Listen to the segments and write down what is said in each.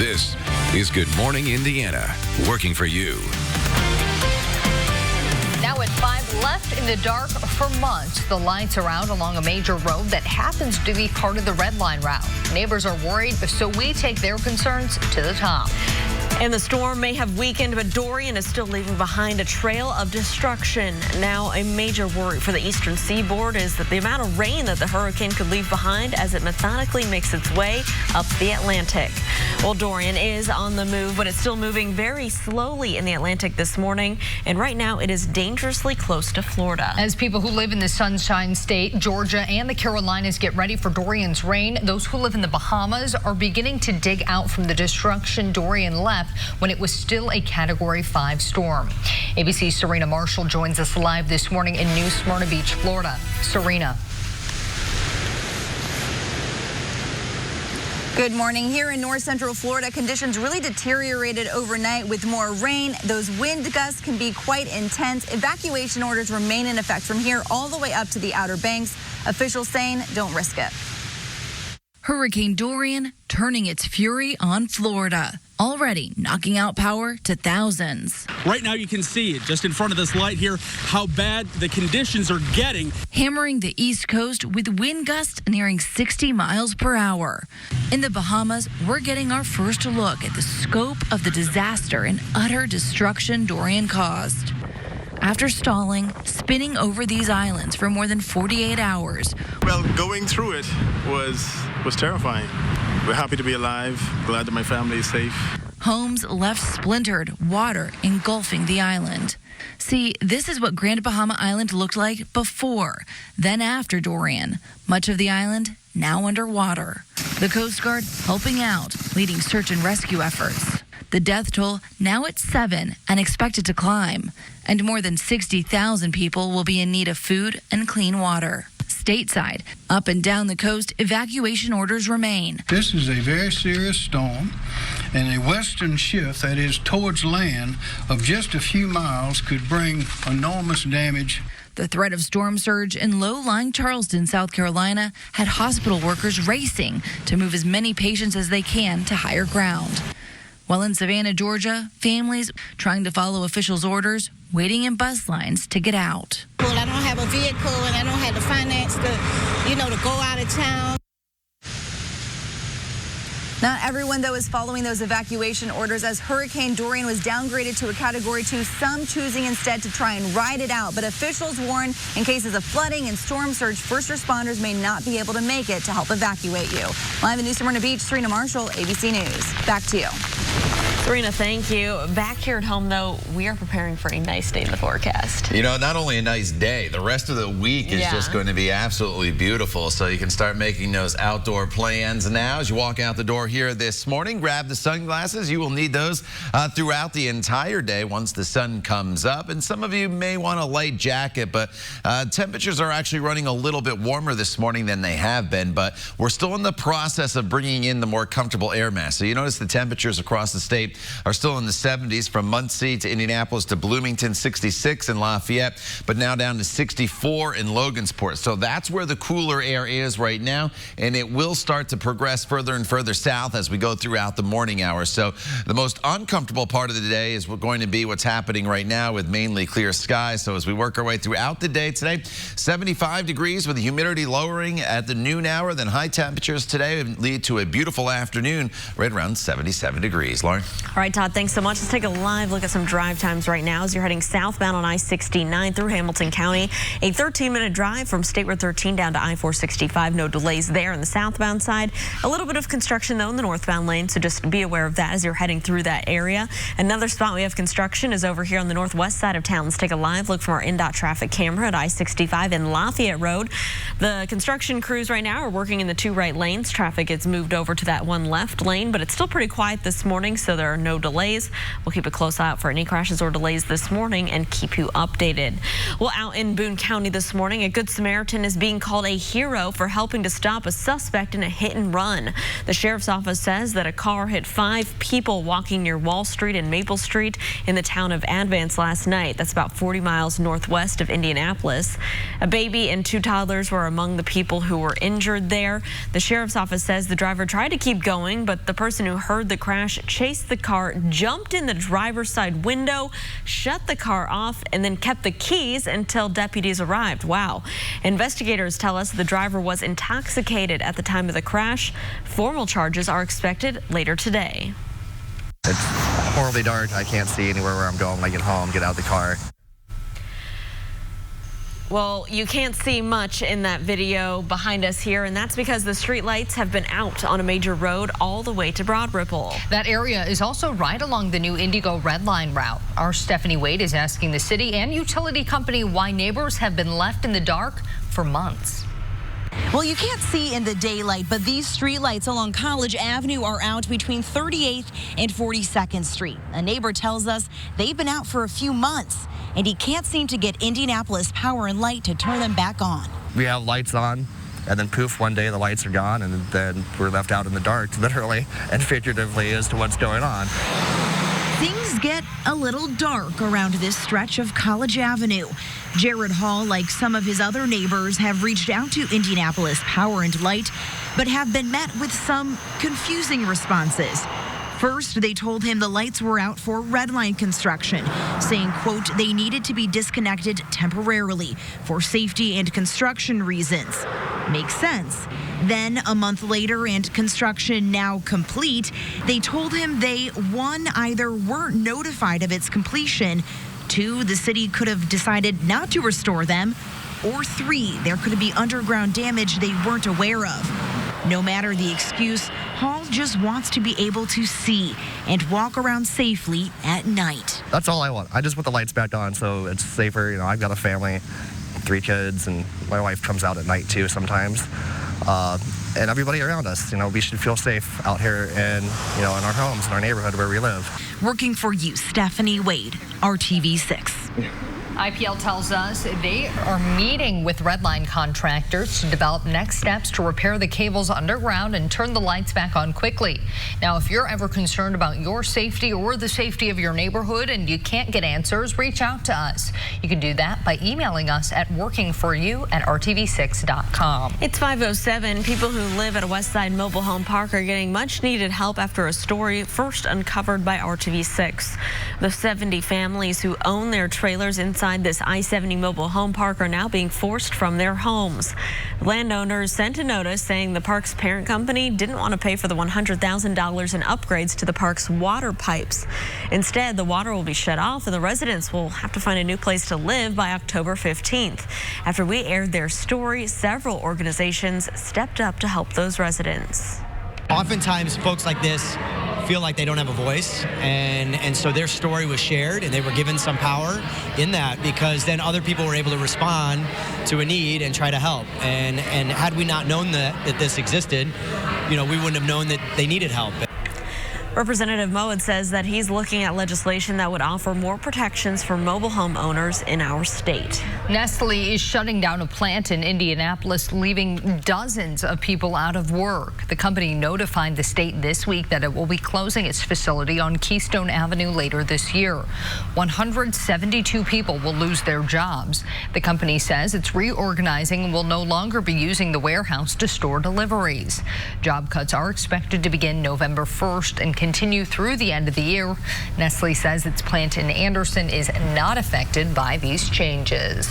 This is Good Morning Indiana, working for you. Now at 5, left in the dark for months. The lights are out along a major road that happens to be part of the Red Line route. Neighbors are worried, so we take their concerns to the top. And the storm may have weakened, but Dorian is still leaving behind a trail of destruction. Now, a major worry for the eastern seaboard is that the amount of rain that the hurricane could leave behind as it methodically makes its way up the Atlantic. Well, Dorian is on the move, but it's still moving very slowly in the Atlantic this morning. And right now, it is dangerously close to Florida. As people who live in the Sunshine State, Georgia, and the Carolinas get ready for Dorian's rain, those who live in the Bahamas are beginning to dig out from the destruction Dorian left when it was still a Category 5 storm. ABC's Serena Marshall joins us live this morning in New Smyrna Beach, Florida. Serena. Good morning. Here in north central Florida, conditions really deteriorated overnight with more rain. Those wind gusts can be quite intense. Evacuation orders remain in effect from here all the way up to the Outer Banks. Officials saying don't risk it. Hurricane Dorian turning its fury on Florida, already knocking out power to thousands. Right now you can see it just in front of this light here how bad the conditions are getting. Hammering the East Coast with wind gusts nearing 60 miles per hour. In the Bahamas, we're getting our first look at the scope of the disaster and utter destruction Dorian caused. After stalling, spinning over these islands for more than 48 hours. Well, going through it was terrifying. We're happy to be alive, glad that my family is safe. Homes left splintered, water engulfing the island. See, this is what Grand Bahama Island looked like before, then after Dorian. Much of the island now underwater. The Coast Guard helping out, leading search and rescue efforts. The death toll now at 7 and expected to climb. And more than 60,000 people will be in need of food and clean water. Stateside, up and down the coast, evacuation orders remain. This is a very serious storm, and a western shift, that is towards land, of just a few miles could bring enormous damage. The threat of storm surge in low-lying Charleston, South Carolina, had hospital workers racing to move as many patients as they can to higher ground. While in Savannah, Georgia, families trying to follow officials' orders, waiting in bus lines to get out. Well, I don't have a vehicle and I don't have the finance to go out of town. Not everyone, though, is following those evacuation orders. As Hurricane Dorian was downgraded to a Category 2, some choosing instead to try and ride it out. But officials warn in cases of flooding and storm surge, first responders may not be able to make it to help evacuate you. Live in New Smyrna Beach, Serena Marshall, ABC News. Back to you. Serena, thank you. Back here at home, though, we are preparing for a nice day in the forecast. You know, not only a nice day, the rest of the week is just going to be absolutely beautiful. So you can start making those outdoor plans now. As you walk out the door here this morning, grab the sunglasses. You will need those throughout the entire day once the sun comes up. And some of you may want a light jacket, but temperatures are actually running a little bit warmer this morning than they have been. But we're still in the process of bringing in the more comfortable air mass. So you notice the temperatures across the state are still in the 70s from Muncie to Indianapolis to Bloomington, 66 in Lafayette, but now down to 64 in Logansport. So that's where the cooler air is right now, and it will start to progress further and further south as we go throughout the morning hours. So the most uncomfortable part of the day is going to be what's happening right now with mainly clear skies. So as we work our way throughout the day today, 75 degrees with the humidity lowering at the noon hour. Then high temperatures today lead to a beautiful afternoon right around 77 degrees. Lauren? All right, Todd, thanks so much. Let's take a live look at some drive times right now as you're heading southbound on I-69 through Hamilton County. A 13-minute drive from State Road 13 down to I-465. No delays there on the southbound side. A little bit of construction, though, in the northbound lane, so just be aware of that as you're heading through that area. Another spot we have construction is over here on the northwest side of town. Let's take a live look from our NDOT traffic camera at I-65 and Lafayette Road. The construction crews right now are working in the 2 right lanes. Traffic gets moved over to that 1 left lane, but it's still pretty quiet this morning, so there there are no delays. We'll keep a close eye out for any crashes or delays this morning and keep you updated. Well, out in Boone County this morning, a Good Samaritan is being called a hero for helping to stop a suspect in a hit and run. The sheriff's office says that a car hit 5 people walking near Wall Street and Maple Street in the town of Advance last night. That's about 40 miles northwest of Indianapolis. A baby and 2 toddlers were among the people who were injured there. The sheriff's office says the driver tried to keep going, but the person who heard the crash chased the car, jumped in the driver's side window, shut the car off, and then kept the keys until deputies arrived. Wow. Investigators tell us the driver was intoxicated at the time of the crash. Formal charges are expected later today. It's horribly dark. I can't see anywhere where I'm going when I get home, get out of the car. Well, you can't see much in that video behind us here, and that's because the street lights have been out on a major road all the way to Broad Ripple. That area is also right along the new Indigo Red Line route. Our Stephanie Wade is asking the city and utility company why neighbors have been left in the dark for months. Well, you can't see in the daylight, but these streetlights along College Avenue are out between 38th and 42nd Street. A neighbor tells us they've been out for a few months, and he can't seem to get Indianapolis Power and Light to turn them back on. We have lights on, and then poof, one day the lights are gone, and then we're left out in the dark, literally and figuratively, as to what's going on. Things get a little dark around this stretch of College Avenue. Jared Hall, like some of his other neighbors, have reached out to Indianapolis Power and Light, but have been met with some confusing responses. First, they told him the lights were out for red line construction, saying, quote, they needed to be disconnected temporarily for safety and construction reasons. Makes sense. Then, a month later and construction now complete, they told him they, 1, either weren't notified of its completion, 2, the city could have decided not to restore them, or 3, there could be underground damage they weren't aware of. No matter the excuse, Hall just wants to be able to see and walk around safely at night. That's all I want. I just want the lights back on so it's safer. You know, I've got a family, 3 kids, and my wife comes out at night too sometimes. And everybody around us, you know, we should feel safe out here and, you know, in our homes, in our neighborhood where we live. Working for you, Stephanie Wade, RTV6. IPL tells us they are meeting with Redline contractors to develop next steps to repair the cables underground and turn the lights back on quickly. Now, if you're ever concerned about your safety or the safety of your neighborhood and you can't get answers, reach out to us. You can do that by emailing us at workingforyou@rtv6.com. It's 5:07. People who live at a Westside mobile home park are getting much needed help after a story first uncovered by RTV6. The 70 families who own their trailers inside this I-70 mobile home park are now being forced from their homes. Landowners sent a notice saying the park's parent company didn't want to pay for the $100,000 in upgrades to the park's water pipes. Instead, the water will be shut off and the residents will have to find a new place to live by October 15th. After we aired their story, several organizations stepped up to help those residents. Oftentimes, folks like this feel like they don't have a voice, and so their story was shared and they were given some power in that, because then other people were able to respond to a need and try to help. And had we not known that this existed, you know, we wouldn't have known that they needed help. Representative Moed says that he's looking at legislation that would offer more protections for mobile home owners in our state. Nestle is shutting down a plant in Indianapolis, leaving dozens of people out of work. The company notified the state this week that it will be closing its facility on Keystone Avenue later this year. 172 people will lose their jobs. The company says it's reorganizing and will no longer be using the warehouse to store deliveries. Job cuts are expected to begin November 1st and continue through the end of the year. Nestle says its plant in Anderson is not affected by these changes.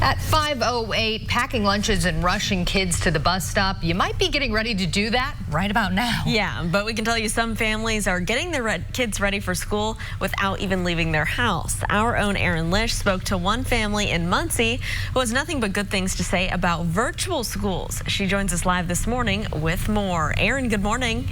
At 5:08, packing lunches and rushing kids to the bus stop. You might be getting ready to do that right about now. Yeah, but we can tell you some families are getting their kids ready for school without even leaving their house. Our own Erin Lish spoke to one family in Muncie who has nothing but good things to say about virtual schools. She joins us live this morning with more. Erin, good morning.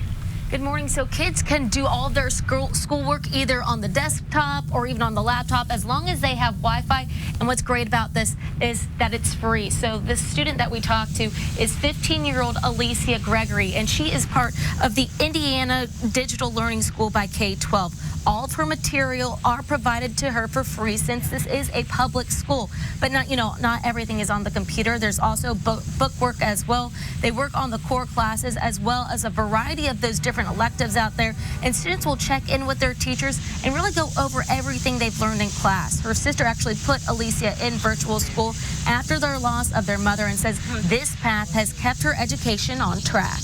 Good morning. So kids can do all of their schoolwork either on the desktop or even on the laptop as long as they have Wi-Fi. And what's great about this is that it's free. So the student that we talked to is 15-year-old Alicia Gregory, and she is part of the Indiana Digital Learning School by K-12. All of her material are provided to her for free since this is a public school. But not everything is on the computer. There's also book work as well. They work on the core classes as well as a variety of those different electives out there. And students will check in with their teachers and really go over everything they've learned in class. Her sister actually put Alicia in virtual school after their loss of their mother and says this path has kept her education on track.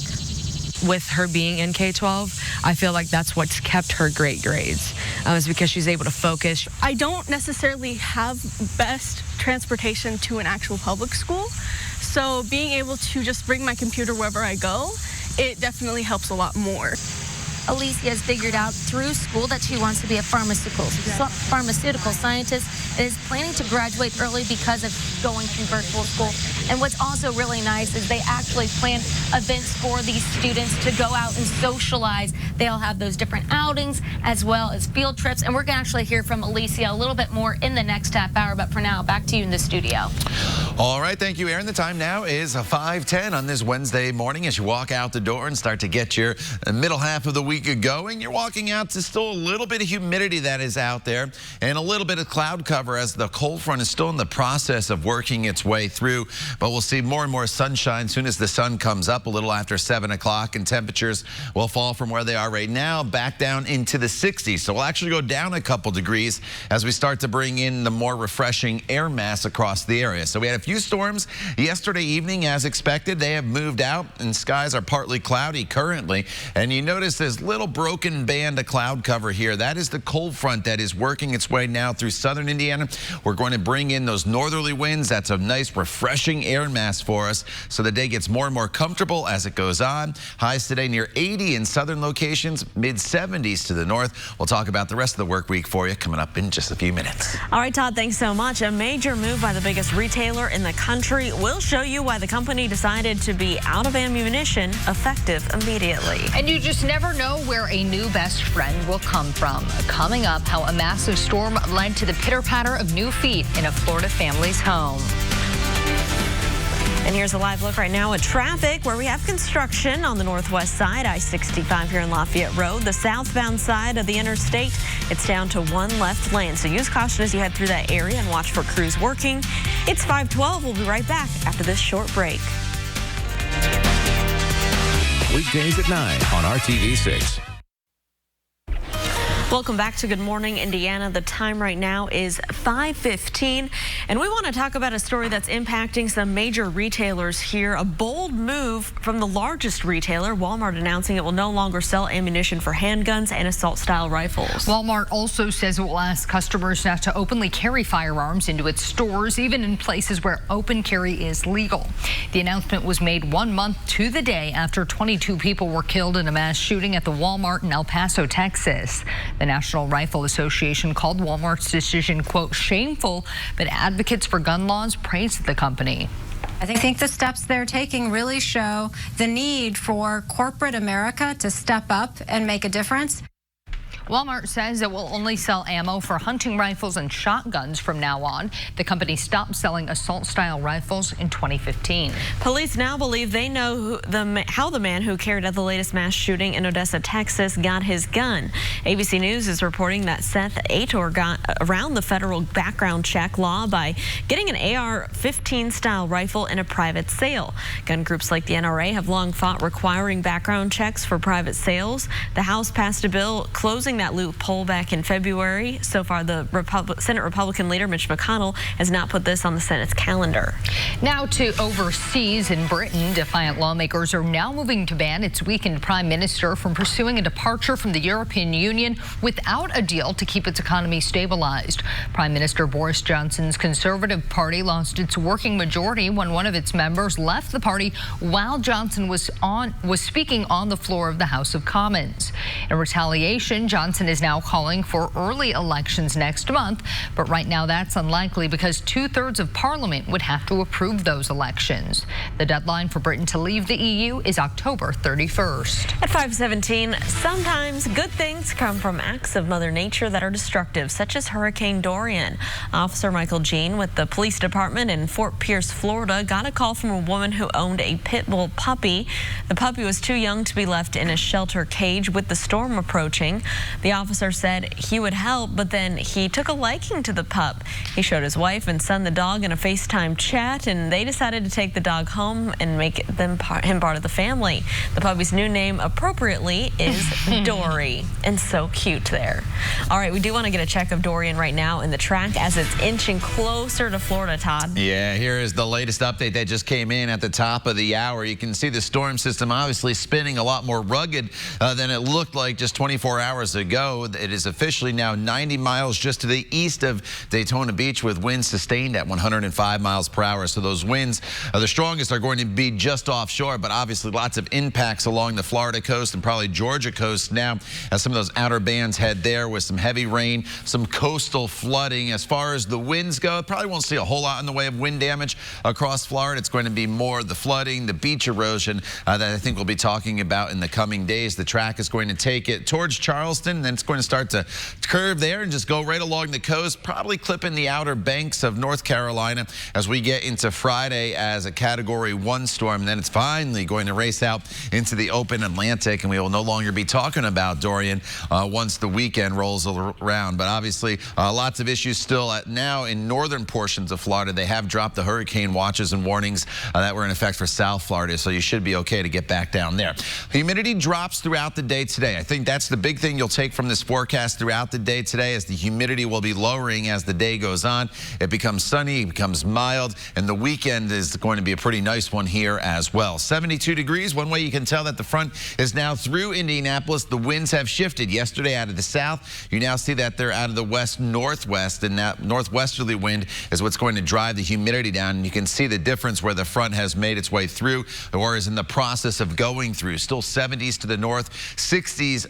With her being in K-12, I feel like that's what's kept her great grades, is because she's able to focus. I don't necessarily have best transportation to an actual public school, so being able to just bring my computer wherever I go, it definitely helps a lot more. Alicia has figured out through school that she wants to be a pharmaceutical scientist and is planning to graduate early because of going through virtual school. And what's also really nice is they actually plan events for these students to go out and socialize. They'll have those different outings as well as field trips. And we're going to actually hear from Alicia a little bit more in the next half hour. But for now, back to you in the studio. All right, thank you, Aaron. The time now is 5:10 on this Wednesday morning. As you walk out the door and start to get your middle half of the week going, you're walking out to still a little bit of humidity that is out there and a little bit of cloud cover as the cold front is still in the process of working its way through. But we'll see more and more sunshine soon as the sun comes up a little after 7 o'clock, and temperatures will fall from where they are right now back down into the 60s. So we'll actually go down a couple degrees as we start to bring in the more refreshing air mass across the area. So we had a few storms yesterday evening as expected. They have moved out and skies are partly cloudy currently. And you notice this little broken band of cloud cover here. That is the cold front that is working its way now through southern Indiana. We're going to bring in those northerly winds. That's a nice refreshing air mass for us. So the day gets more and more comfortable as it goes on. Highs today near 80 in southern locations, mid 70s to the north. We'll talk about the rest of the work week for you coming up in just a few minutes. All right, Todd, thanks so much. A major move by the biggest retailer in the country. We'll show you why the company decided to be out of ammunition effective immediately. And you just never know where a new best friend will come from. Coming up, how a massive storm led to the pitter-patter of new feet in a Florida family's home. And here's a live look right now at traffic where we have construction on the northwest side, I-65 here in Lafayette Road. The southbound side of the interstate, it's down to one left lane. So use caution as you head through that area and watch for crews working. It's 5:12. We'll be right back after this short break. Weekdays at 9 on RTV6. Welcome back to Good Morning Indiana. The time right now is 5:15, and we want to talk about a story that's impacting some major retailers here. A bold move from the largest retailer, Walmart, announcing it will no longer sell ammunition for handguns and assault-style rifles. Walmart also says it will ask customers not to openly carry firearms into its stores, even in places where open carry is legal. The announcement was made 1 month to the day after 22 people were killed in a mass shooting at the Walmart in El Paso, Texas. The National Rifle Association called Walmart's decision, quote, shameful, but advocates for gun laws praised the company. I think the steps they're taking really show the need for corporate America to step up and make a difference. Walmart says it will only sell ammo for hunting rifles and shotguns from now on. The company stopped selling assault-style rifles in 2015. Police now believe they know how the man who carried out the latest mass shooting in Odessa, Texas, got his gun. ABC News is reporting that Seth Ator got around the federal background check law by getting an AR-15 style rifle in a private sale. Gun groups like the NRA have long fought requiring background checks for private sales. The House passed a bill closing that loophole back in February. So far, the Senate Republican leader Mitch McConnell has not put this on the Senate's calendar. Now to overseas. In Britain, defiant lawmakers are now moving to ban its weakened prime minister from pursuing a departure from the European Union without a deal to keep its economy stabilized. Prime Minister Boris Johnson's Conservative Party lost its working majority when one of its members left the party while Johnson was speaking on the floor of the House of Commons. In retaliation, Johnson Wisconsin is now calling for early elections next month, but right now that's unlikely because 2/3 of Parliament would have to approve those elections. The deadline for Britain to leave the EU is October 31st. At 5:17, sometimes good things come from acts of Mother Nature that are destructive, such as Hurricane Dorian. Officer Michael Jean with the police department in Fort Pierce, Florida, got a call from a woman who owned a pit bull puppy. The puppy was too young to be left in a shelter cage with the storm approaching. The officer said he would help, but then he took a liking to the pup. He showed his wife and son the dog in a FaceTime chat, and they decided to take the dog home and make him part of the family. The puppy's new name, appropriately, is Dory, and so cute there. All right, we do want to get a check of Dorian right now in the track as it's inching closer to Florida, Todd. Yeah, here is the latest update that just came in at the top of the hour. You can see the storm system obviously spinning a lot more rugged than it looked like just 24 hours ago. It is officially now 90 miles just to the east of Daytona Beach with winds sustained at 105 miles per hour. So those winds, the strongest, are going to be just offshore, but obviously lots of impacts along the Florida coast and probably Georgia coast now as some of those outer bands head there with some heavy rain, some coastal flooding. As far as the winds go, probably won't see a whole lot in the way of wind damage across Florida. It's going to be more the flooding, the beach erosion that I think we'll be talking about in the coming days. The track is going to take it towards Charleston, and then it's going to start to curve there and just go right along the coast, probably clipping the outer banks of North Carolina as we get into Friday as a Category 1 storm. And then it's finally going to race out into the open Atlantic, and we will no longer be talking about Dorian once the weekend rolls around. But obviously, lots of issues still now in northern portions of Florida. They have dropped the hurricane watches and warnings that were in effect for South Florida, so you should be okay to get back down there. Humidity drops throughout the day today. I think that's the big thing you'll take from this forecast throughout the day today, as the humidity will be lowering as the day goes on. It becomes sunny, it becomes mild, and the weekend is going to be a pretty nice one here as well. 72 degrees. One way you can tell that the front is now through Indianapolis, the winds have shifted. Yesterday out of the south, you now see that they're out of the west-northwest, and that northwesterly wind is what's going to drive the humidity down. And you can see the difference where the front has made its way through or is in the process of going through. Still 70s to the north, 60s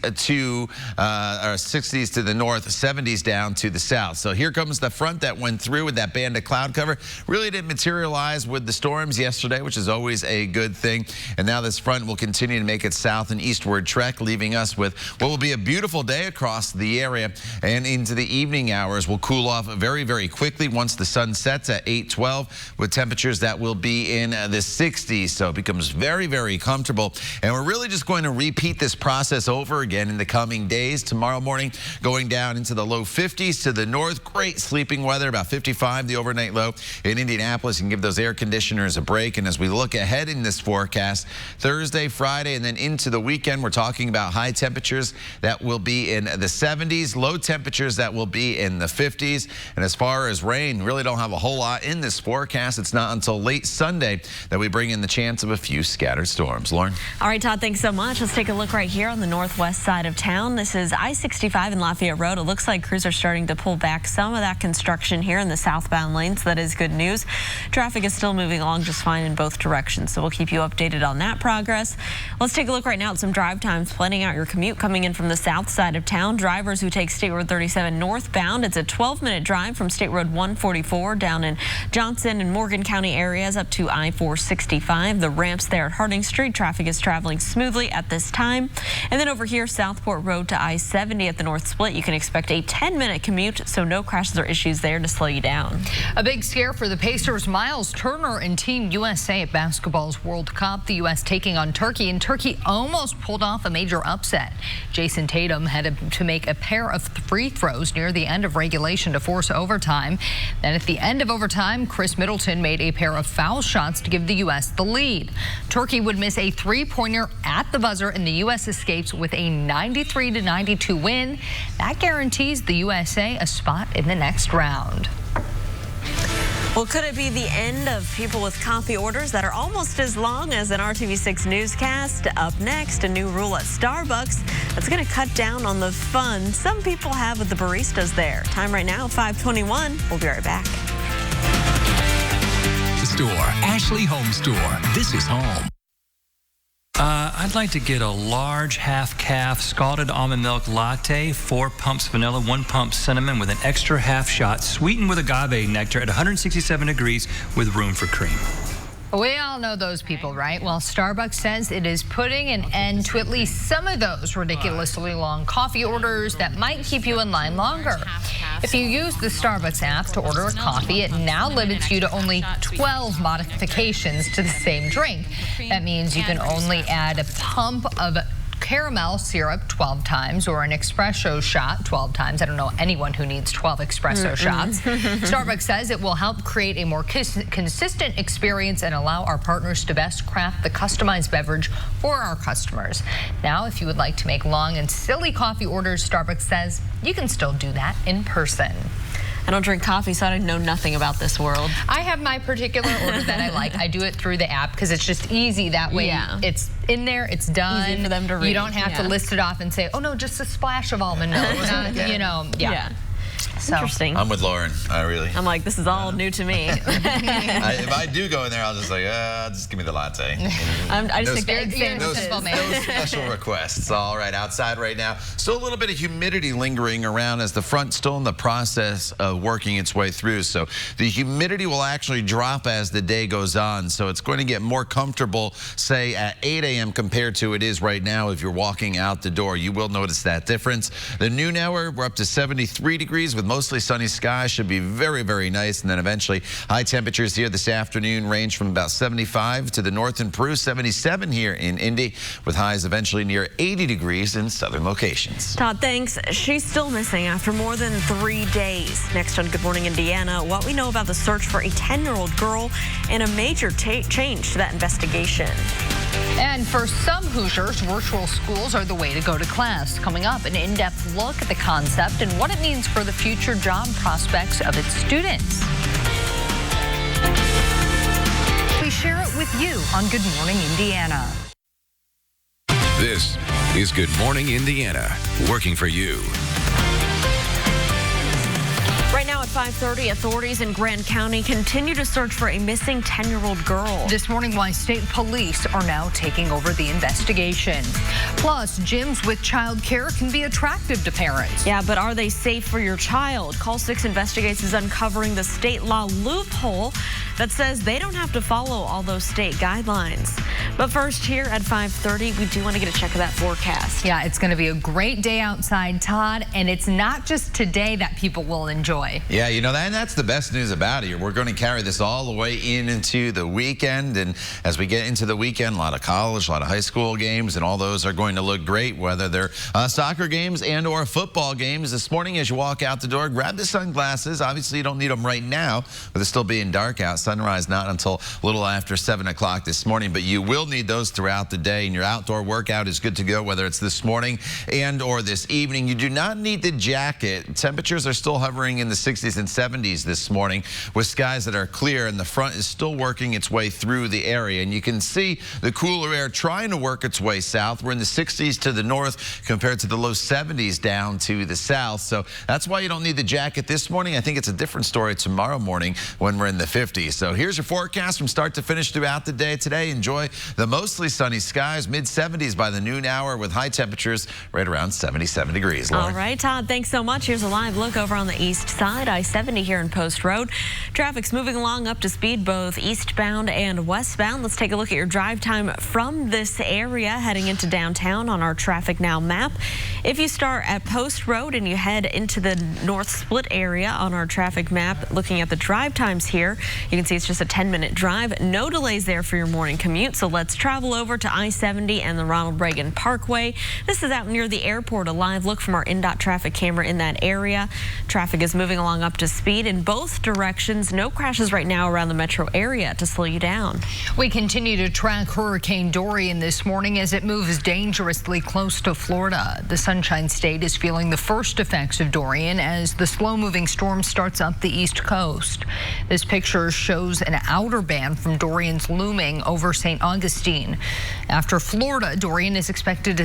to the north, 70s down to the south. So here comes the front that went through with that band of cloud cover. Really didn't materialize with the storms yesterday, which is always a good thing. And now this front will continue to make its south and eastward trek, leaving us with what will be a beautiful day across the area. And into the evening hours will cool off very, very quickly once the sun sets at 8:12 with temperatures that will be in the 60s. So it becomes very, very comfortable. And we're really just going to repeat this process over again in the coming days. Tomorrow morning going down into the low 50s to the north. Great sleeping weather, about 55 the overnight low in Indianapolis. You can give those air conditioners a break. And as we look ahead in this forecast, Thursday, Friday, and then into the weekend, we're talking about high temperatures that will be in the 70s, low temperatures that will be in the 50s. And as far as rain, really don't have a whole lot in this forecast. It's not until late Sunday that we bring in the chance of a few scattered storms. Lauren? All right, Todd, thanks so much. Let's take a look right here on the northwest side of town. This is I-65 and Lafayette Road. It looks like crews are starting to pull back some of that construction here in the southbound lanes. That is good news. Traffic is still moving along just fine in both directions, so we'll keep you updated on that progress. Let's take a look right now at some drive times planning out your commute coming in from the south side of town. Drivers who take State Road 37 northbound, it's a 12-minute drive from State Road 144 down in Johnson and Morgan County areas up to I-465. The ramps there at Harding Street, traffic is traveling smoothly at this time. And then over here, Southport Road to I-70 at the North Split, you can expect a 10-minute commute, so no crashes or issues there to slow you down. A big scare for the Pacers. Miles Turner and Team USA at basketball's World Cup. The U.S. taking on Turkey, and Turkey almost pulled off a major upset. Jason Tatum had to make a pair of free throws near the end of regulation to force overtime. Then at the end of overtime, Chris Middleton made a pair of foul shots to give the U.S. the lead. Turkey would miss a three-pointer at the buzzer, and the U.S. escapes with a 93-92 win. That guarantees the USA a spot in the next round. Well, could it be the end of people with coffee orders that are almost as long as an RTV6 newscast? Up next, a new rule at Starbucks that's going to cut down on the fun some people have with the baristas there. Time right now, 5:21. We'll be right back. Store, Ashley Home Store. This is home. I'd like to get a large half-calf scalded almond milk latte, 4 pumps vanilla, 1 pump cinnamon with an extra half shot, sweetened with agave nectar at 167 degrees with room for cream. We all know those people, right? Well, Starbucks says it is putting an end to at least some of those ridiculously long coffee orders that might keep you in line longer. If you use the Starbucks app to order a coffee, it now limits you to only 12 modifications to the same drink. That means you can only add a pump of caramel syrup 12 times or an espresso shot 12 times. I don't know anyone who needs 12 espresso shots. Starbucks says it will help create a more consistent experience and allow our partners to best craft the customized beverage for our customers. Now, if you would like to make long and silly coffee orders, Starbucks says you can still do that in person. I don't drink coffee, so I know nothing about this world. I have my particular order that I like. I do it through the app because it's just easy. That way it's in there, it's done. Easy for them to read. You don't have to list it off and say, oh no, just a splash of almond milk. You know, So. Interesting. I'm with Lauren. I'm like, this is all new to me. If I do go in there, I'll just like, just give me the latte. I just take the no special requests. All right, outside right now, still a little bit of humidity lingering around as the front's still in the process of working its way through. So the humidity will actually drop as the day goes on. So it's going to get more comfortable, say, at 8 a.m. compared to it is right now if you're walking out the door. You will notice that difference. The noon hour, we're up to 73 degrees with mostly sunny skies. Should be very, very nice. And then eventually high temperatures here this afternoon range from about 75 to the north in Peru, 77 here in Indy, with highs eventually near 80 degrees in southern locations. Todd, thanks. She's still missing after more than 3 days. Next on Good Morning Indiana, what we know about the search for a 10-year-old girl and a major change to that investigation. And for some Hoosiers, virtual schools are the way to go to class. Coming up, an in-depth look at the concept and what it means for the future job prospects of its students. We share it with you on Good Morning Indiana. This is Good Morning Indiana, working for you. Right now at 5:30, authorities in Grant County continue to search for a missing 10-year-old girl. This morning, state police are now taking over the investigation. Plus, gyms with child care can be attractive to parents. Yeah, but are they safe for your child? Call 6 Investigates is uncovering the state law loophole that says they don't have to follow all those state guidelines. But first, here at 5:30, we do want to get a check of that forecast. Yeah, it's going to be a great day outside, Todd, and it's not just today that people will enjoy. Yeah, you know, and that's the best news about it. We're going to carry this all the way into the weekend, and as we get into the weekend, a lot of college, a lot of high school games, and all those are going to look great, whether they're soccer games and or football games. This morning, as you walk out the door, grab the sunglasses. Obviously, you don't need them right now, with it still being dark out. Sunrise not until a little after 7 o'clock this morning, but you will need those throughout the day, and your outdoor workout is good to go, whether it's this morning and or this evening. You do not need the jacket. Temperatures are still hovering in the 60s and 70s this morning with skies that are clear, and the front is still working its way through the area. And you can see the cooler air trying to work its way south. We're in the 60s to the north compared to the low 70s down to the south. So that's why you don't need the jacket this morning. I think it's a different story tomorrow morning when we're in the 50s. So here's your forecast from start to finish throughout the day today. Enjoy the mostly sunny skies, mid-70s by the noon hour with high temperatures right around 77 degrees. Lauren. All right, Todd, thanks so much. Here's a live look over on the east side, I-70 here in Post Road. Traffic's moving along up to speed both eastbound and westbound. Let's take a look at your drive time from this area heading into downtown on our Traffic Now map. If you start at Post Road and you head into the North Split area on our traffic map, looking at the drive times here, you can see it's just a 10-minute drive. No delays there for your morning commute. So let's travel over to I-70 and the Ronald Reagan Parkway. This is out near the airport. A live look from our INDOT traffic camera in that area. Traffic is moving along up to speed in both directions. No crashes right now around the metro area to slow you down. We continue to track Hurricane Dorian this morning as it moves dangerously close to Florida. The Sunshine State is feeling the first effects of Dorian as the slow-moving storm starts up the east coast. This picture shows an outer band from Dorian's looming over St. Augustine. After Florida, Dorian is expected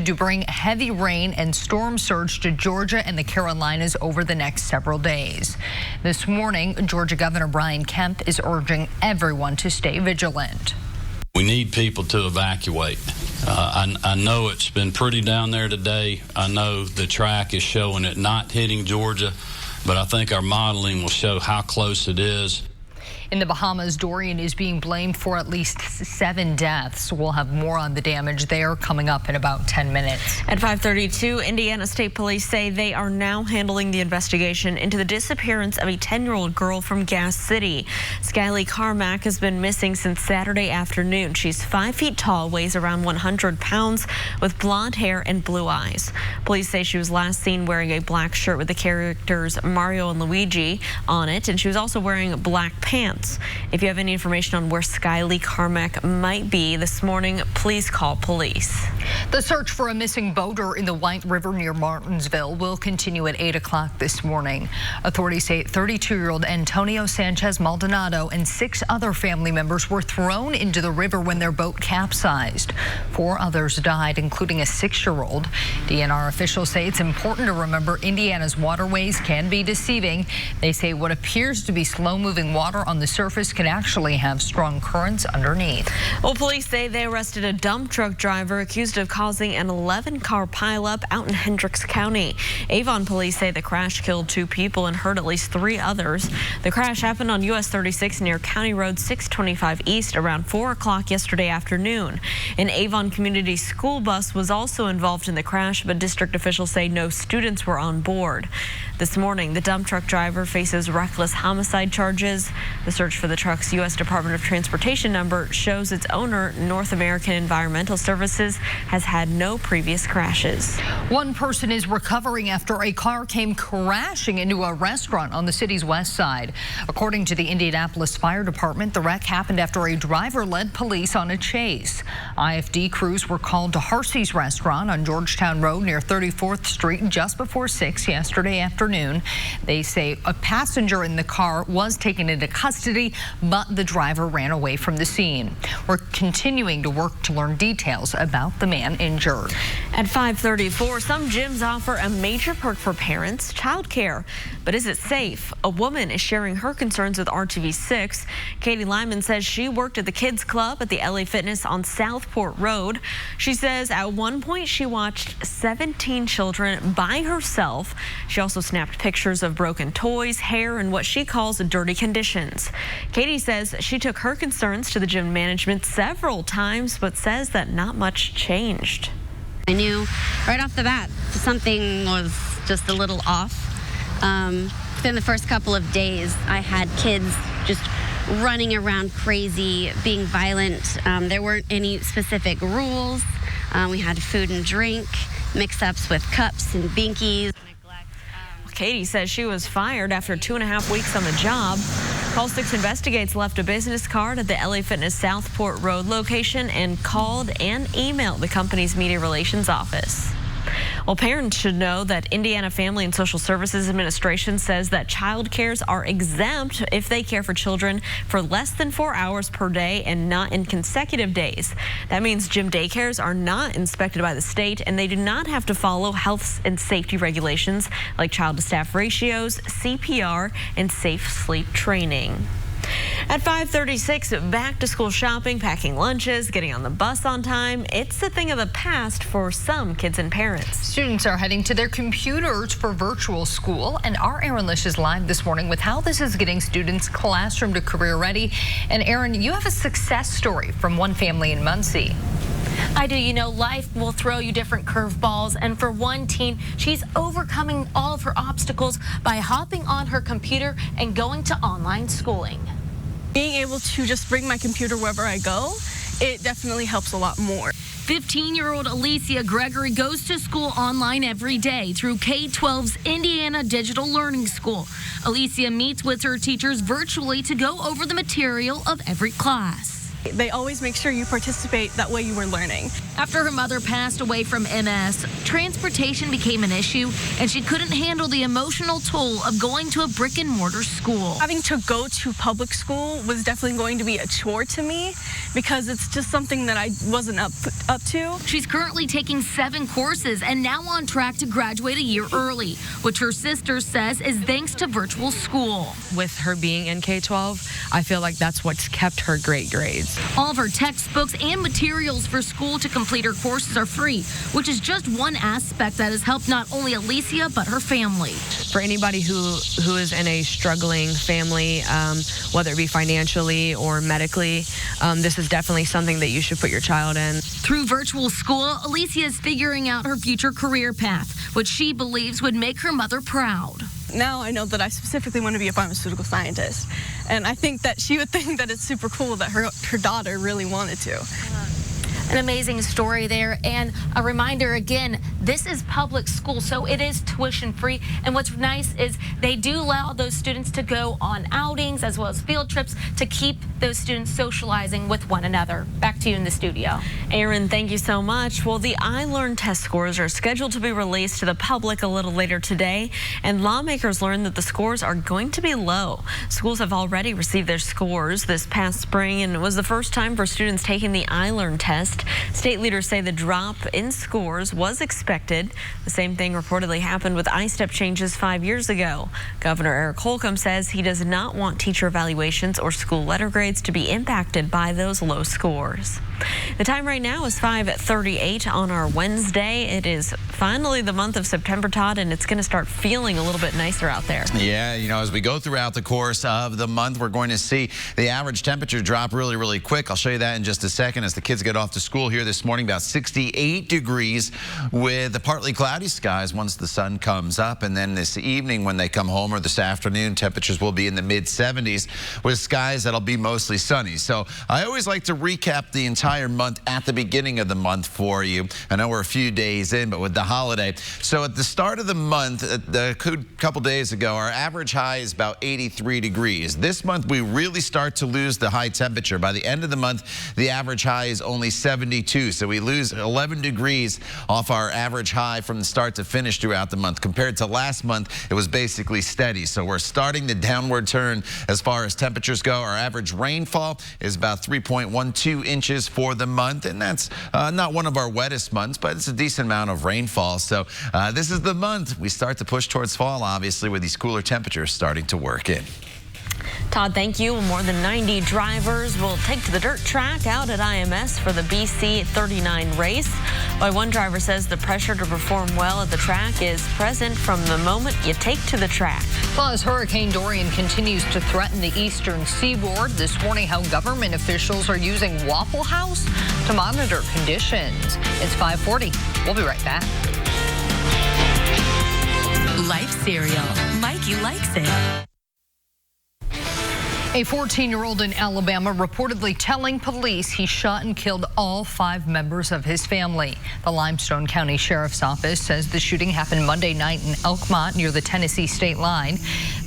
to bring heavy rain and storm surge to Georgia and the Carolinas over the next several days. This morning, Georgia Governor Brian Kemp is urging everyone to stay vigilant. We need people to evacuate. I know it's been pretty down there today. I know the track is showing it not hitting Georgia, but I think our modeling will show how close it is. In the Bahamas, Dorian is being blamed for at least 7 deaths. We'll have more on the damage there coming up in about 10 minutes. At 5:32, Indiana State Police say they are now handling the investigation into the disappearance of a 10-year-old girl from Gas City. Skylee Carmack has been missing since Saturday afternoon. She's 5 feet tall, weighs around 100 pounds, with blonde hair and blue eyes. Police say she was last seen wearing a black shirt with the characters Mario and Luigi on it, and she was also wearing black pants. If you have any information on where Skylee Carmack might be this morning, please call police. The search for a missing boater in the White River near Martinsville will continue at 8 o'clock this morning. Authorities say 32-year-old Antonio Sanchez Maldonado and 6 other family members were thrown into the river when their boat capsized. 4 others died, including a 6-year-old. DNR officials say it's important to remember Indiana's waterways can be deceiving. They say what appears to be slow-moving water on the surface can actually have strong currents underneath. Well, police say they arrested a dump truck driver accused of causing an 11-car pileup out in Hendricks County. Avon police say the crash killed 2 people and hurt at least 3 others. The crash happened on US 36 near County Road 625 East around 4 o'clock yesterday afternoon. An Avon Community School bus was also involved in the crash, but district officials say no students were on board. This morning, the dump truck driver faces reckless homicide charges. The search for the truck's U.S. Department of Transportation number shows its owner, North American Environmental Services, has had no previous crashes. One person is recovering after a car came crashing into a restaurant on the city's west side. According to the Indianapolis Fire Department, the wreck happened after a driver led police on a chase. IFD crews were called to Harsey's restaurant on Georgetown Road near 34th Street just before 6 yesterday afternoon. They say a passenger in the car was taken into custody, but the driver ran away from the scene. We're continuing to work to learn details about the man injured. At 5:34, some gyms offer a major perk for parents, childcare. But is it safe? A woman is sharing her concerns with RTV6. Katie Lyman says she worked at the kids club at the LA Fitness on Southport Road. She says at one point she watched 17 children by herself. She also snapped pictures of broken toys, hair, and what she calls dirty conditions. Katie says she took her concerns to the gym management several times, but says that not much changed. I knew right off the bat something was just a little off. Within the first couple of days, I had kids just running around crazy, being violent. There weren't any specific rules. We had food and drink, mix-ups with cups and binkies. Katie says she was fired after 2.5 weeks on the job. Call 6 Investigates left a business card at the LA Fitness Southport Road location and called and emailed the company's media relations office. Well, parents should know that Indiana Family and Social Services Administration says that child cares are exempt if they care for children for less than 4 hours per day and not in consecutive days. That means gym daycares are not inspected by the state, and they do not have to follow health and safety regulations like child-to-staff ratios, CPR, and safe sleep training. At 5:36, back to school shopping, packing lunches, getting on the bus on time. It's a thing of the past for some kids and parents. Students are heading to their computers for virtual school, and our Aaron Lish is live this morning with how this is getting students classroom to career ready. And Aaron, you have a success story from one family in Muncie. I do. You know, life will throw you different curveballs, and for one teen, she's overcoming all of her obstacles by hopping on her computer and going to online schooling. Being able to just bring my computer wherever I go, it definitely helps a lot more. 15-year-old Alicia Gregory goes to school online every day through K-12's Indiana Digital Learning School. Alicia meets with her teachers virtually to go over the material of every class. They always make sure you participate, that way you were learning. After her mother passed away from MS, transportation became an issue, and she couldn't handle the emotional toll of going to a brick-and-mortar school. Having to go to public school was definitely going to be a chore to me because it's just something that I wasn't up to. She's currently taking 7 courses and now on track to graduate a year early, which her sister says is thanks to virtual school. With her being in K-12, I feel like that's what's kept her great grades. All of her textbooks and materials for school to complete her courses are free, which is just one aspect that has helped not only Alicia, but her family. For anybody who is in a struggling family, whether it be financially or medically, this is definitely something that you should put your child in. Through virtual school, Alicia is figuring out her future career path, which she believes would make her mother proud. Now I know that I specifically want to be a pharmaceutical scientist, and I think that she would think that it's super cool that her daughter really wanted to. An amazing story there, and a reminder again, this is public school, so it is tuition free. And what's nice is they do allow those students to go on outings as well as field trips to keep those students socializing with one another. Back to you in the studio. Aaron, thank you so much. Well, the iLearn test scores are scheduled to be released to the public a little later today, and lawmakers learned that the scores are going to be low. Schools have already received their scores this past spring, and it was the first time for students taking the iLearn test. State leaders say the drop in scores was expected. The same thing reportedly happened with I-STEP changes 5 years ago. Governor Eric Holcomb says he does not want teacher evaluations or school letter grades to be impacted by those low scores. The time right now is 5:38 on our Wednesday. It is finally the month of September, Todd, and it's going to start feeling a little bit nicer out there. Yeah, you know, as we go throughout the course of the month, we're going to see the average temperature drop really, really quick. I'll show you that in just a second as the kids get off to school here this morning. About 68 degrees with the partly cloudy skies once the sun comes up. And then this evening when they come home, or this afternoon, temperatures will be in the mid-70s with skies that'll be mostly sunny. So I always like to recap the entire month at the beginning of the month for you. I know we're a few days in, but with the holiday. So at the start of the month, a couple days ago, our average high is about 83 degrees. This month, we really start to lose the high temperature. By the end of the month, the average high is only 72. So we lose 11 degrees off our average high from the start to finish throughout the month. Compared to last month, it was basically steady. So we're starting the downward turn as far as temperatures go. Our average rainfall is about 3.12 inches for the month, and that's not one of our wettest months, but it's a decent amount of rainfall. So this is the month we start to push towards fall, obviously, with these cooler temperatures starting to work in. Todd, thank you. More than 90 drivers will take to the dirt track out at IMS for the BC 39 race. While one driver says the pressure to perform well at the track is present from the moment you take to the track. Plus, Hurricane Dorian continues to threaten the eastern seaboard. This morning, how government officials are using Waffle House to monitor conditions. It's 5:40. We'll be right back. Life cereal. Mikey likes it. A 14-year-old in Alabama reportedly telling police he shot and killed all 5 members of his family. The Limestone County Sheriff's Office says the shooting happened Monday night in Elkmont near the Tennessee state line.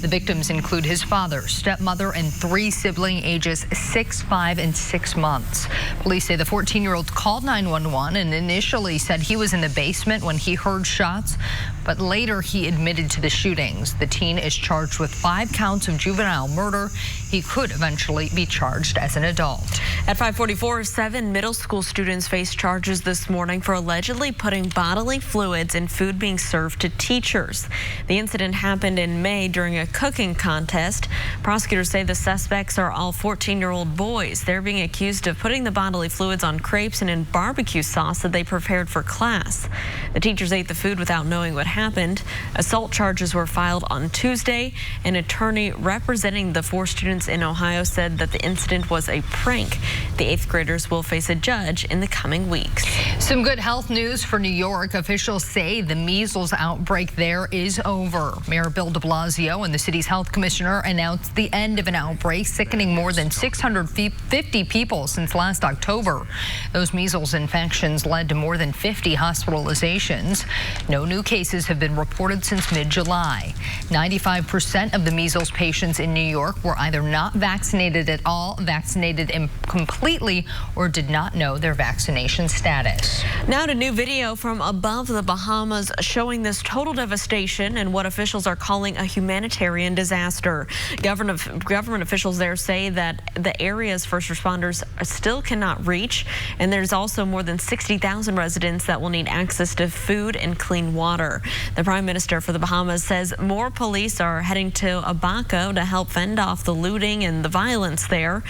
The victims include his father, stepmother, and 3 siblings ages 6, 5, and 6 months. Police say the 14-year-old called 911 and initially said he was in the basement when he heard shots, but later he admitted to the shootings. The teen is charged with 5 counts of juvenile murder. He could eventually be charged as an adult. At 5:44, 7 middle school students faced charges this morning for allegedly putting bodily fluids in food being served to teachers. The incident happened in May during a cooking contest. Prosecutors say the suspects are all 14-year-old boys. They're being accused of putting the bodily fluids on crepes and in barbecue sauce that they prepared for class. The teachers ate the food without knowing what happened. Assault charges were filed on Tuesday. An attorney representing the 4 students in Ohio said that the incident was a prank. The 8th graders will face a judge in the coming weeks. Some good health news for New York. Officials say the measles outbreak there is over. Mayor Bill de Blasio and the city's health commissioner announced the end of an outbreak, sickening more than 650 people since last October. Those measles infections led to more than 50 hospitalizations. No new cases have been reported since mid-July. 95% of the measles patients in New York were either not vaccinated at all, vaccinated completely, or did not know their vaccination status. Now to new video from above the Bahamas showing this total devastation and what officials are calling a humanitarian disaster. Government officials there say that the area's first responders still cannot reach, and there's also more than 60,000 residents that will need access to food and clean water. The Prime Minister for the Bahamas says more police are heading to Abaco to help fend off the looting and the violence there.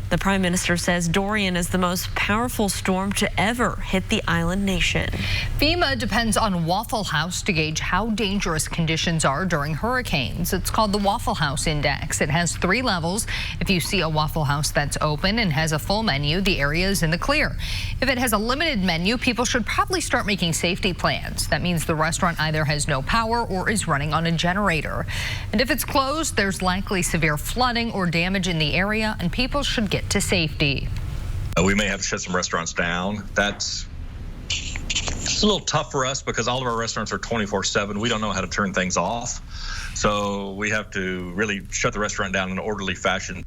The Prime Minister says Dorian is the most powerful storm to ever hit the island nation. FEMA depends on Waffle House to gauge how dangerous conditions are during hurricanes. It's called the Waffle House Index. It has 3 levels. If you see a Waffle House that's open and has a full menu, the area is in the clear. If it has a limited menu, people should probably start making safety plans. That means the restaurant either has no power or is running on a generator. And if it's closed, there's likely severe flooding or damage in the area, and people should get to safety. We may have to shut some restaurants down. It's a little tough for us because all of our restaurants are 24/7. We don't know how to turn things off. So we have to really shut the restaurant down in an orderly fashion.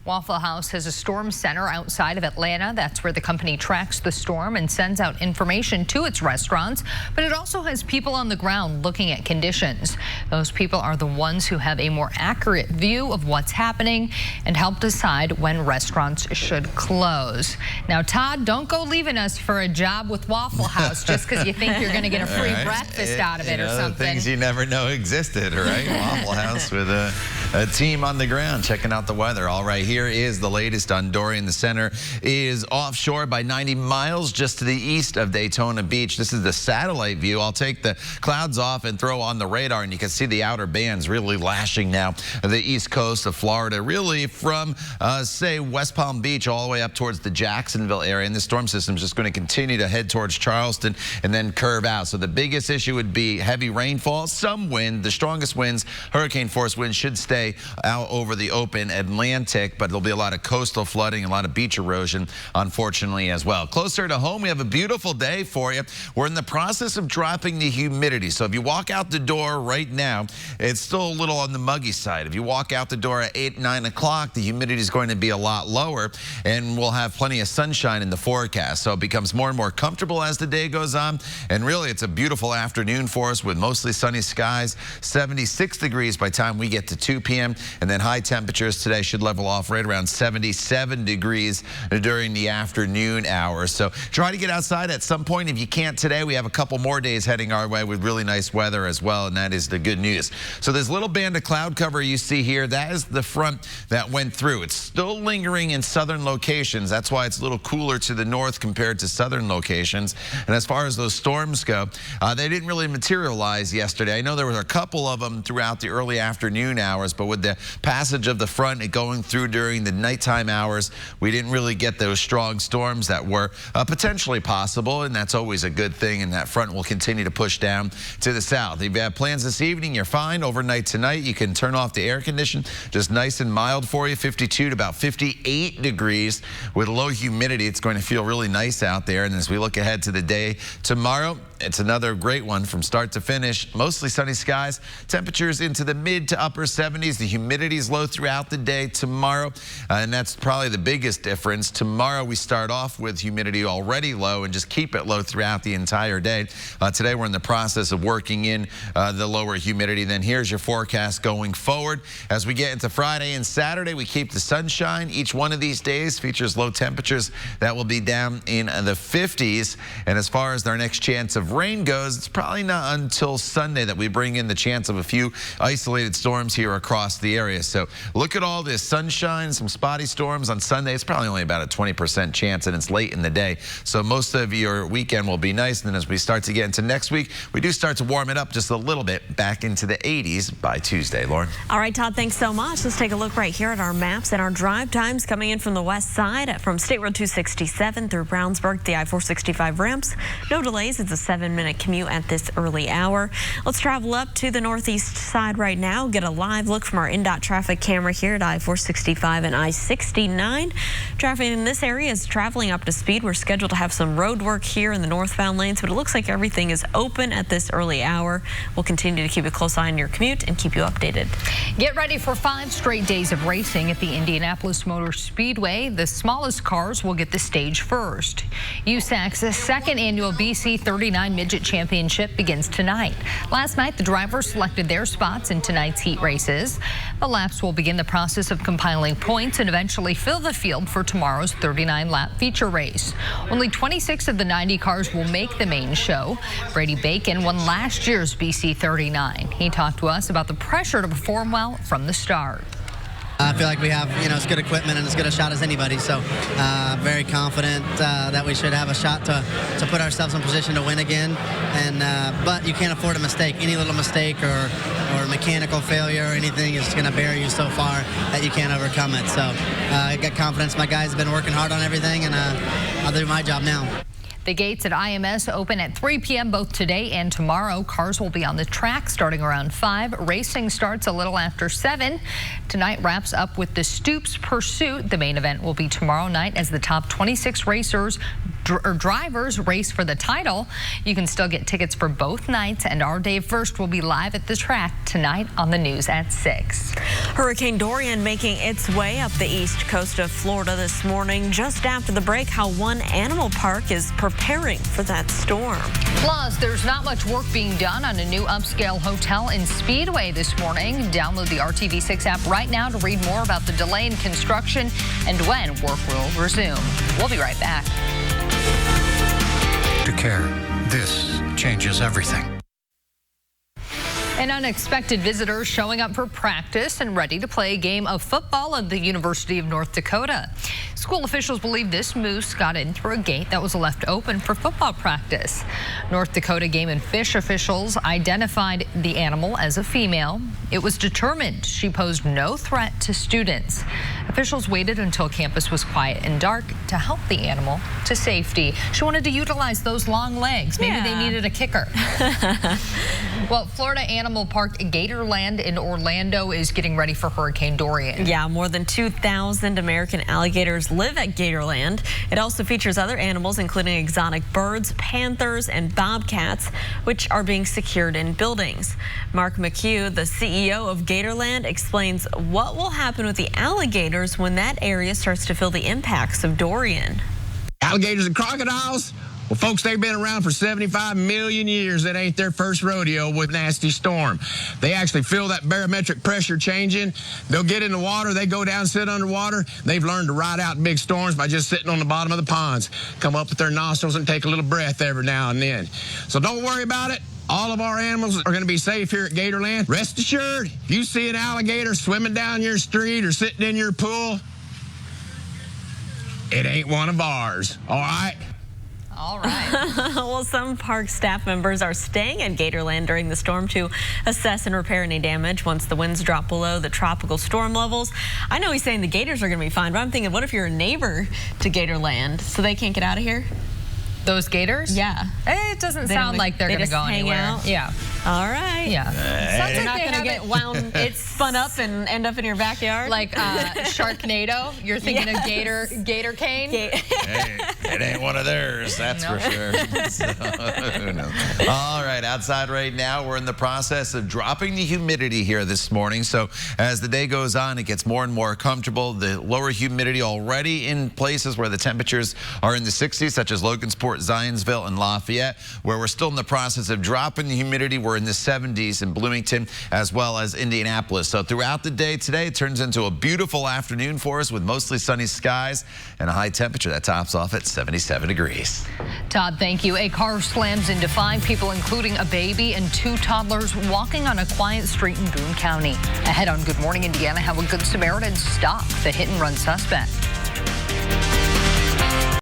Waffle House has a storm center outside of Atlanta. That's where the company tracks the storm and sends out information to its restaurants. But it also has people on the ground looking at conditions. Those people are the ones who have a more accurate view of what's happening and help decide when restaurants should close. Now, Todd, don't go leaving us for a job with Waffle House just because you think you're going to get a free breakfast out of it or something. Things you never know existed, right? Waffle House with a team on the ground checking out the weather. All right, here is the latest on Dorian. The center is offshore by 90 miles just to the east of Daytona Beach. This is the satellite view. I'll take the clouds off and throw on the radar, and you can see the outer bands really lashing now the east coast of Florida, really from, say, West Palm Beach all the way up towards the Jacksonville area. And the storm system is just going to continue to head towards Charleston and then curve out. So the biggest issue would be heavy rainfall, some wind. The strongest winds, hurricane force winds, should stay out over the open Atlantic, but there'll be a lot of coastal flooding, a lot of beach erosion, unfortunately, as well. Closer to home, we have a beautiful day for you. We're in the process of dropping the humidity. So if you walk out the door right now, it's still a little on the muggy side. If you walk out the door at 8, 9 o'clock, the humidity is going to be a lot lower, and we'll have plenty of sunshine in the forecast. So it becomes more and more comfortable as the day goes on. And really, it's a beautiful afternoon for us with mostly sunny skies, 76 degrees by the time we get to 2 p.m. And then high temperatures today should level off right around 77 degrees during the afternoon hours. So try to get outside at some point. If you can't today, we have a couple more days heading our way with really nice weather as well, and that is the good news. So this little band of cloud cover you see here, that is the front that went through. It's still lingering in southern locations. That's why it's a little cooler to the north compared to southern locations. And as far as those storms go, they didn't really materialize yesterday. I know there were a couple of them throughout the early afternoon hours, but with the passage of the front and going through during the nighttime hours, we didn't really get those strong storms that were potentially possible, and that's always a good thing, and that front will continue to push down to the south. If you have plans this evening, you're fine. Overnight tonight, you can turn off the air condition. Just nice and mild for you, 52 to about 58 degrees. With low humidity, it's going to feel really nice out there. And as we look ahead to the day tomorrow, it's another great one from start to finish. Mostly sunny skies, temperatures into the mid to upper 70s. The humidity is low throughout the day tomorrow, and that's probably the biggest difference. Tomorrow we start off with humidity already low and just keep it low throughout the entire day. Today we're in the process of working in the lower humidity. Then here's your forecast going forward. As we get into Friday and Saturday, we keep the sunshine. Each one of these days features low temperatures that will be down in the 50s. And as far as our next chance of rain goes, it's probably not until Sunday that we bring in the chance of a few isolated storms here across the area. So look at all this sunshine, some spotty storms on Sunday. It's probably only about a 20% chance, and it's late in the day. So most of your weekend will be nice. And then as we start to get into next week, we do start to warm it up just a little bit back into the 80s by Tuesday. Lauren? All right, Todd, thanks so much. Let's take a look right here at our maps and our drive times coming in from the west side from State Road 267 through Brownsburg, the I-465 ramps. No delays. It's a 7-minute commute at this early hour. Let's travel up to the northeast side right now. Get a live look from our INDOT traffic camera here at I-465 and I-69. Traffic in this area is traveling up to speed. We're scheduled to have some road work here in the northbound lanes, but it looks like everything is open at this early hour. We'll continue to keep a close eye on your commute and keep you updated. Get ready for 5 straight days of racing at the Indianapolis Motor Speedway. The smallest cars will get the stage first. USAC's second annual BC 39 Midget Championship begins tonight. Last night, the drivers selected their spots in tonight's heat races. The laps will begin the process of compiling points and eventually fill the field for tomorrow's 39-lap feature race. Only 26 of the 90 cars will make the main show. Brady Bacon won last year's BC 39. He talked to us about the pressure to perform well from the start. I feel like we have, as good equipment and as good a shot as anybody. So very confident that we should have a shot to put ourselves in position to win again. And but you can't afford a mistake. Any little mistake or mechanical failure or anything is going to bury you so far that you can't overcome it. So I got confidence. My guys have been working hard on everything, and I'll do my job now. The gates at IMS open at 3 p.m. both today and tomorrow. Cars will be on the track starting around 5. Racing starts a little after 7. Tonight wraps up with the Stoops Pursuit. The main event will be tomorrow night as the top 26 racers or drivers race for the title. You can still get tickets for both nights, and our Dave First will be live at the track tonight on the news at 6. Hurricane Dorian making its way up the east coast of Florida this morning. Just after the break, how one animal park is preparing for that storm. Plus, there's not much work being done on a new upscale hotel in Speedway this morning. Download the RTV6 app right now to read more about the delay in construction and when work will resume. We'll be right back. To care, this changes everything. An unexpected visitor showing up for practice and ready to play a game of football at the University of North Dakota. School officials believe this moose got in through a gate that was left open for football practice. North Dakota Game and Fish officials identified the animal as a female. It was determined she posed no threat to students. Officials waited until campus was quiet and dark to help the animal to safety. She wanted to utilize those long legs. Maybe they needed a kicker. Well, Florida Animal Park Gatorland in Orlando is getting ready for Hurricane Dorian. Yeah, more than 2,000 American alligators live at Gatorland. It also features other animals, including exotic birds, panthers, and bobcats, which are being secured in buildings. Mark McHugh, the CEO of Gatorland, explains what will happen with the alligators when that area starts to feel the impacts of Dorian. Alligators and crocodiles? Well, folks, they've been around for 75 million years. That ain't their first rodeo with nasty storm. They actually feel that barometric pressure changing. They'll get in the water. They go down, sit underwater. They've learned to ride out big storms by just sitting on the bottom of the ponds. Come up with their nostrils and take a little breath every now and then. So don't worry about it. All of our animals are going to be safe here at Gatorland. Rest assured, if you see an alligator swimming down your street or sitting in your pool, it ain't one of ours, all right? All right. Well, some park staff members are staying at Gatorland during the storm to assess and repair any damage once the winds drop below the tropical storm levels. I know he's saying the gators are going to be fine, but I'm thinking, what if you're a neighbor to Gatorland so they can't get out of here? Those gators? Yeah. It doesn't sound like they're going to go anywhere. Out? Yeah. All right. Yeah. They're not going to get wound, it's spun up and end up in your backyard? Like Sharknado? You're thinking of Gator Cane? Hey, it ain't one of theirs, that's for sure. So, who knows? All right, outside right now, we're in the process of dropping the humidity here this morning. So as the day goes on, it gets more and more comfortable. The lower humidity already in places where the temperatures are in the 60s, such as Logansport, Zionsville, and Lafayette, where we're still in the process of dropping the humidity. We're in the 70s in Bloomington as well as Indianapolis. So throughout the day today, it turns into a beautiful afternoon for us with mostly sunny skies and a high temperature that tops off at 77 degrees. Todd, thank you. A car slams into 5 people, including a baby and 2 toddlers, walking on a quiet street in Boone County. Ahead on Good Morning Indiana, how a Good Samaritan stopped the hit-and-run suspect.